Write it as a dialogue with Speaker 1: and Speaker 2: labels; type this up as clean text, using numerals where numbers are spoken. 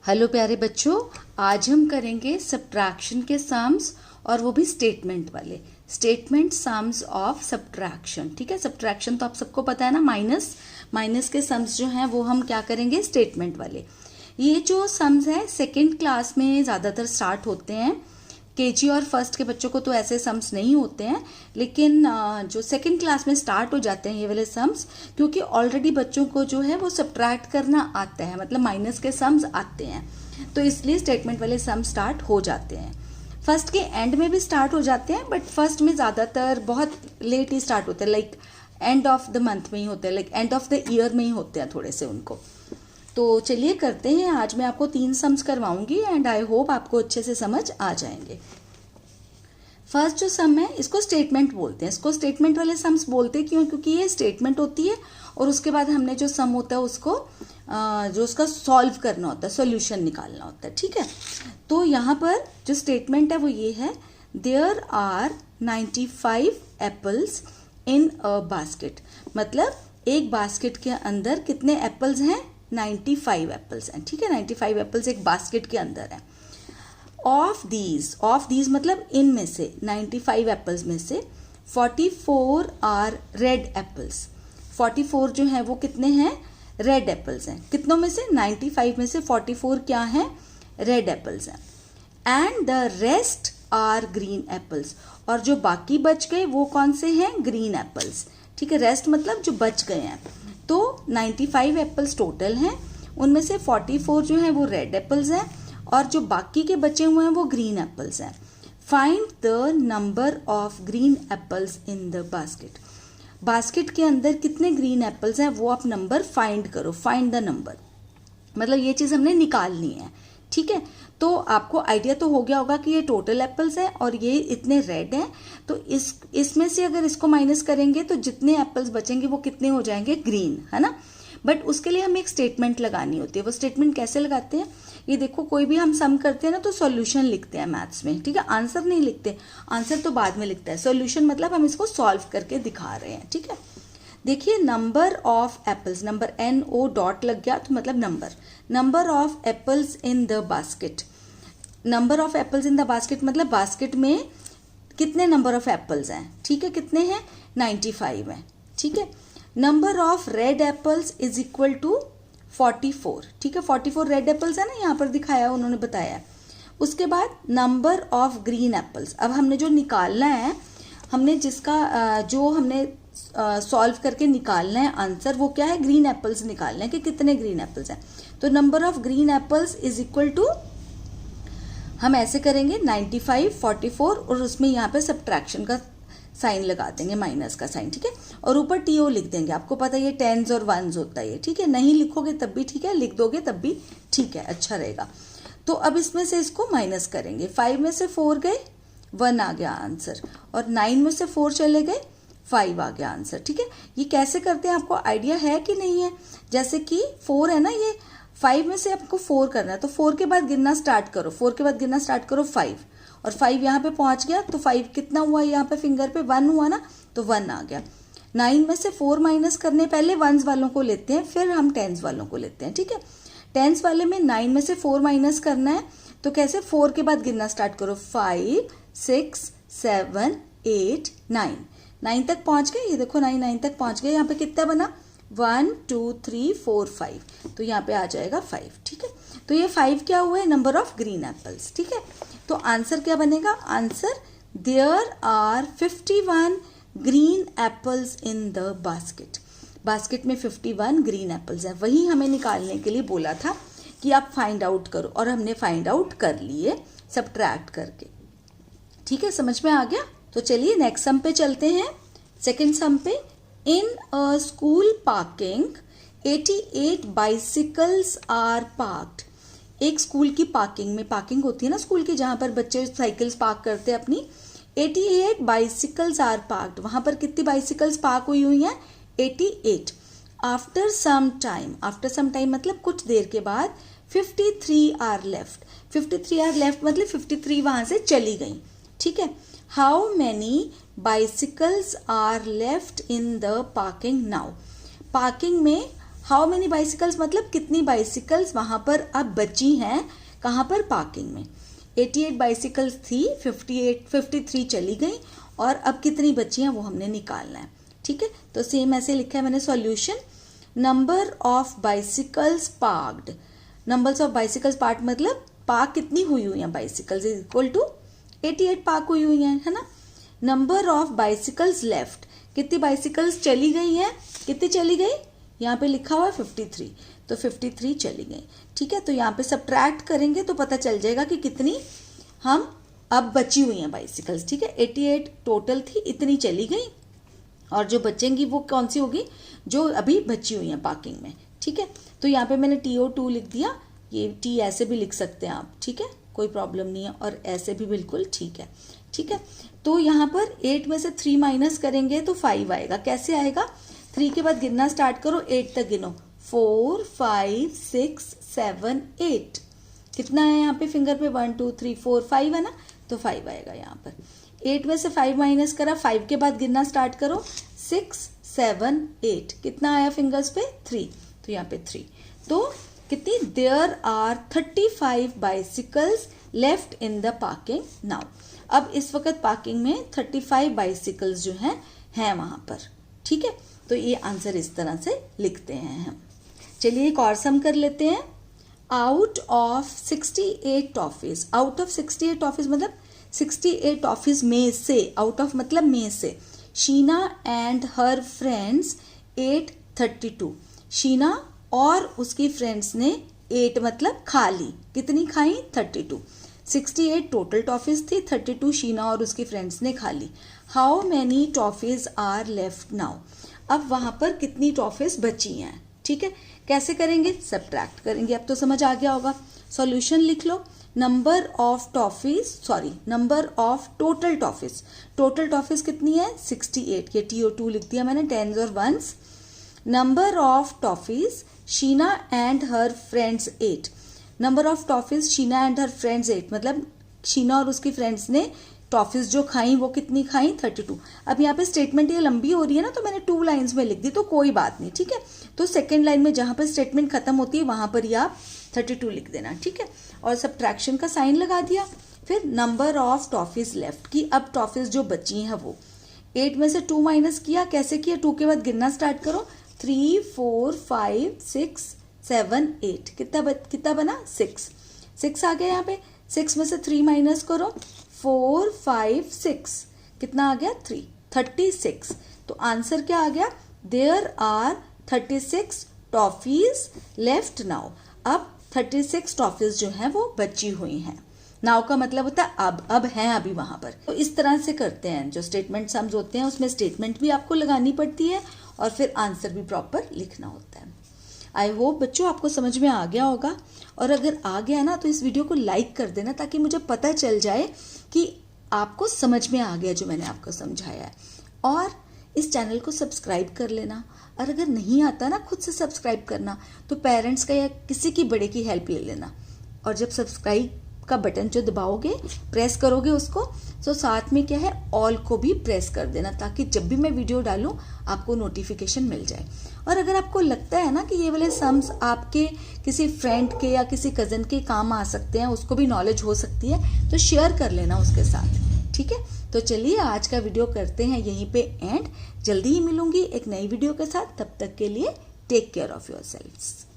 Speaker 1: Hello प्यारे बच्चों, आज हम करेंगे सब्ट्रैक्शन के सम्स और वो भी स्टेटमेंट वाले स्टेटमेंट सम्स ऑफ सब्ट्रैक्शन। ठीक है, सब्ट्रैक्शन तो आप सबको पता है ना, माइनस के सम्स जो हैं वो हम क्या करेंगे, स्टेटमेंट वाले। ये जो सम्स हैं सेकेंड क्लास में ज़्यादातर स्टार्ट होते हैं। केजी और फर्स्ट के बच्चों को तो ऐसे सम्स नहीं होते हैं, लेकिन जो सेकंड क्लास में स्टार्ट हो जाते हैं ये वाले सम्स, क्योंकि ऑलरेडी बच्चों को जो है वो सब्ट्रैक्ट करना आता है, मतलब माइनस के सम्स आते हैं, तो इसलिए स्टेटमेंट वाले सम्स स्टार्ट हो जाते हैं। फर्स्ट के एंड में भी स्टार्ट हो जाते हैं, बट फर्स्ट में ज़्यादातर बहुत लेट ही स्टार्ट होते हैं, like end of the month में ही होते हैं, like end of the year में ही होते हैं थोड़े से उनको। तो चलिए करते हैं। आज मैं आपको 3 सम्स करवाऊंगी एंड आई होप आपको अच्छे से समझ आ जाएंगे। फर्स्ट जो सम है इसको स्टेटमेंट बोलते हैं। इसको स्टेटमेंट वाले सम्स बोलते हैं क्योंकि ये स्टेटमेंट होती है और उसके बाद हमने जो सम होता है उसको जो उसका सॉल्व करना होता है, सॉल्यूशन निकालना होता है। ठीक है, तो यहाँ पर जो स्टेटमेंट है वो ये है, there are 95 apples in a basket. मतलब एक बास्केट के अंदर कितने एप्पल्स हैं, 95 एप्पल्स हैं। ठीक है, 95 एप्पल्स एक बास्केट के अंदर है। ऑफ दीज मतलब इनमें से 95 एप्पल्स में से 44 आर रेड एप्पल्स। 44 जो है वो कितने हैं, रेड एप्पल्स हैं। कितनों में से, 95 में से 44 क्या हैं, रेड एप्पल्स हैं। And the rest are green apples, और जो बाकी बच गए वो कौन से हैं, ग्रीन एप्पल्स। ठीक है, रेस्ट मतलब जो बच गए हैं। तो 95 एप्पल्स टोटल हैं, उनमें से 44 जो हैं वो रेड एप्पल्स हैं और जो बाकी के बचे हुए हैं वो ग्रीन एप्पल्स हैं। Find the number of green apples in the basket. Basket के अंदर कितने ग्रीन एप्पल्स हैं वो आप नंबर फाइंड करो, फाइंड द नंबर, मतलब ये चीज़ हमने निकालनी है। ठीक है, तो आपको आइडिया तो हो गया होगा कि ये टोटल एप्पल्स हैं और ये इतने रेड हैं, तो इसमें से अगर इसको माइनस करेंगे तो जितने एप्पल्स बचेंगे वो कितने हो जाएंगे, ग्रीन, है ना। बट उसके लिए हमें एक स्टेटमेंट लगानी होती है। वो स्टेटमेंट कैसे लगाते हैं, ये देखो, कोई भी हम सम करते हैं ना तो सॉल्यूशन लिखते हैं मैथ्स में। ठीक है, आंसर नहीं लिखते, आंसर तो बाद में लिखता है। सॉल्यूशन मतलब हम इसको सॉल्व करके दिखा रहे हैं। ठीक है, देखिए, number of apples, number NO dot लग गया तो मतलब number of apples in the basket. Number of apples in the basket मतलब बास्केट में कितने नंबर ऑफ एप्पल्स हैं। ठीक है, कितने हैं, 95 हैं। ठीक है, number of red apples is equal to 44। ठीक है, 44 रेड एप्पल्स है ना, यहाँ पर दिखाया, उन्होंने बताया। उसके बाद नंबर ऑफ ग्रीन एप्पल्स। अब हमने जो निकालना है, हमने जिसका जो हमने सॉल्व करके निकालना है आंसर, वो क्या है, ग्रीन एप्पल्स निकालना है कि कितने ग्रीन एप्पल्स हैं। तो number of green apples is equal to, हम ऐसे करेंगे 95, 44 और उसमें यहाँ पे सब्ट्रैक्शन का साइन लगा देंगे, माइनस का साइन। ठीक है, और ऊपर TO लिख देंगे। आपको पता है ये 10s और 1s होता है ये। ठीक है, नहीं लिखोगे तब भी ठीक है, लिख दोगे तब भी ठीक है, अच्छा रहेगा। तो अब इसमें से इसको माइनस करेंगे। 5 में से 4 गए, 1 आ गया आंसर, और 9 में से 4 चले गए, 5 आ गया आंसर। ठीक है, ये कैसे करते हैं आपको आइडिया है कि नहीं है। जैसे कि 4 है ना, ये 5 में से आपको 4 करना है, तो 4 के बाद गिनना स्टार्ट करो, 4 के बाद गिनना स्टार्ट करो 5, और 5 यहाँ पे पहुंच गया तो 5 कितना हुआ, यहाँ पे फिंगर पे 1 हुआ ना, तो 1 आ गया। 9 में से 4 माइनस करने, पहले 1s वालों को लेते हैं फिर हम 10s वालों को लेते हैं। ठीक है, 10s वाले में 9 में से 4 माइनस करना है, तो कैसे, 4 के बाद गिनना स्टार्ट करो, 5, 6, 7, 8, 9 तक पहुंच गए। ये देखो 9 तक पहुंच गए। यहाँ पे कितना बना, 1 2 3 4 5, तो यहाँ पे आ जाएगा 5। ठीक है, तो ये 5 क्या हुए, नंबर ऑफ ग्रीन एप्पल्स। ठीक है, तो आंसर क्या बनेगा, answer, there are 51 green apples in the basket. Basket में 51 ग्रीन एप्पल्स है। वही हमें निकालने के लिए बोला था कि आप फाइंड आउट करो, और हमने फाइंड आउट कर लिए सब्ट्रैक्ट करके। ठीक है, समझ में आ गया। तो चलिए नेक्स्ट सम पे चलते हैं। सेकेंड सम पे, in a school parking 88 bicycles are parked. एक स्कूल की पार्किंग में, पार्किंग होती है ना स्कूल की, जहां पर बच्चे साइकिल्स पार्क करते हैं अपनी, 88 बाइसिकल्स आर पार्क्ड। वहां पर कितनी बाइसिकल्स पार्क हुई हैं, 88। आफ्टर सम टाइम मतलब कुछ देर के बाद 53 आर लेफ्ट। 53 आर लेफ्ट मतलब 53 वहां से चली गई। ठीक है, how many bicycles are left in the parking now. Parking में हाउ मेनी बाइसिकल्स मतलब कितनी बाइसिकल्स वहां पर अब बची हैं, कहाँ पर, पार्किंग में। 88 बाइसिकल्स थी, 53 चली गई, और अब कितनी बची हैं वो हमने निकालना है। ठीक है, तो सेम ऐसे लिखा है मैंने solution. Number of bicycles parked, numbers of bicycles park मतलब पार्क कितनी हुई हैं bicycles is equal to 88 park हुई हैं, है ना। नंबर ऑफ बाइसिकल्स लेफ्ट, कितनी बाइसिकल्स चली गई हैं, कितनी चली गई, यहाँ पे लिखा हुआ है 53, तो 53 चली गई। ठीक है, तो यहाँ पे सब्ट्रैक्ट करेंगे तो पता चल जाएगा कि कितनी हम अब बची हुई हैं बाइसिकल्स। ठीक है, 88 टोटल थी, इतनी चली गई, और जो बचेंगी वो कौन सी होगी, जो अभी बची हुई हैं पार्किंग में। ठीक है, तो यहाँ पे मैंने TO2 लिख दिया, ये T ऐसे भी लिख सकते हैं आप। ठीक है, कोई प्रॉब्लम नहीं है, और ऐसे भी बिल्कुल ठीक है। ठीक है, तो यहाँ पर 8 में से 3 माइनस करेंगे तो 5 आएगा। कैसे आएगा, 3 के बाद गिनना स्टार्ट करो, 8 तक गिनो, 4 5 6 7 8, कितना है यहाँ पे फिंगर पे, 1 2 3 4 5 है ना, तो 5 आएगा यहाँ पर। 8 में से 5 माइनस करा, 5 के बाद गिनना स्टार्ट करो, 6 7 8, कितना आया फिंगर्स पे, 3, तो यहाँ पे 3। तो कितनी, there are 35 bicycles left in the parking now. अब इस वक्त पार्किंग में 35 बाइसिकल्स जो हैं वहां पर। ठीक है, तो ये आंसर इस तरह से लिखते हैं हम। चलिए एक और सम कर लेते हैं। Out of 68 toffees, out of 68 toffees मतलब 68 टॉफीज में से, आउट ऑफ मतलब में से, Sheena and her friends ate 32, Sheena और उसकी फ्रेंड्स ने 8 मतलब खा ली, कितनी खाई, 32। 68 टोटल टॉफीज थी, 32 शीना और उसकी फ्रेंड्स ने खा ली। How many toffees are left now, अब वहां पर कितनी टॉफीज बची हैं। ठीक है, कैसे करेंगे, सब्ट्रैक्ट करेंगे। अब तो समझ आ गया होगा। सॉल्यूशन लिख लो, number of toffees, sorry number of total toffees, total toffees कितनी है, 68, ये TO2 लिख दिया मैंने, टेन्स और ones. Number of toffees Sheena and her friends 8, number of toffees Sheena and her friends 8 मतलब शीना और उसकी फ्रेंड्स ने टॉफीज जो खाई वो कितनी खाई, 32। अब यहाँ पे स्टेटमेंट ये लंबी हो रही है ना, तो मैंने 2 लाइन्स में लिख दी, तो कोई बात नहीं। ठीक है, तो सेकेंड लाइन में जहां पर स्टेटमेंट खत्म होती है वहां पर ही आप 32 लिख देना। ठीक है, और सब्ट्रैक्शन का साइन लगा दिया। फिर नंबर ऑफ टॉफीज लेफ्ट की, अब टॉफीज जो बची हैं वो 8 में से 2 माइनस किया, कैसे किया, 2 के बाद गिनना स्टार्ट करो, 3 4 5 6 7 8, कितना बना, 6 आ गया यहाँ पे। 6 में से 3 माइनस करो, 4 5 6, कितना आ गया, 3, 36। तो आंसर क्या आ गया, there are 36 toffees left now, अब 36 टॉफीज जो हैं वो बची हुई हैं। नाउ का मतलब होता है अब हैं अभी वहां पर। तो इस तरह से करते हैं, जो स्टेटमेंट सम्स होते हैं उसमें स्टेटमेंट भी आपको लगानी पड़ती है और फिर आंसर भी प्रॉपर लिखना होता है। आई होप बच्चों आपको समझ में आ गया होगा, और अगर आ गया ना तो इस वीडियो को लाइक कर देना ताकि मुझे पता चल जाए कि आपको समझ में आ गया जो मैंने आपको समझाया है। और इस चैनल को सब्सक्राइब कर लेना, और अगर नहीं आता ना खुद से सब्सक्राइब करना तो पेरेंट्स का या किसी की बड़े की हेल्प ले लेना। और जब सब्सक्राइब का बटन जो दबाओगे, प्रेस करोगे उसको, तो साथ में क्या है, ऑल को भी प्रेस कर देना ताकि जब भी मैं वीडियो डालूं आपको नोटिफिकेशन मिल जाए। और अगर आपको लगता है ना कि ये वाले सम्स आपके किसी फ्रेंड के या किसी कजन के काम आ सकते हैं, उसको भी नॉलेज हो सकती है, तो शेयर कर लेना उसके साथ। ठीक है, तो चलिए आज का वीडियो करते हैं यहीं पे एंड। जल्दी ही मिलूंगी एक नई वीडियो के साथ, तब तक के लिए टेक केयर ऑफ योरसेल्व्स।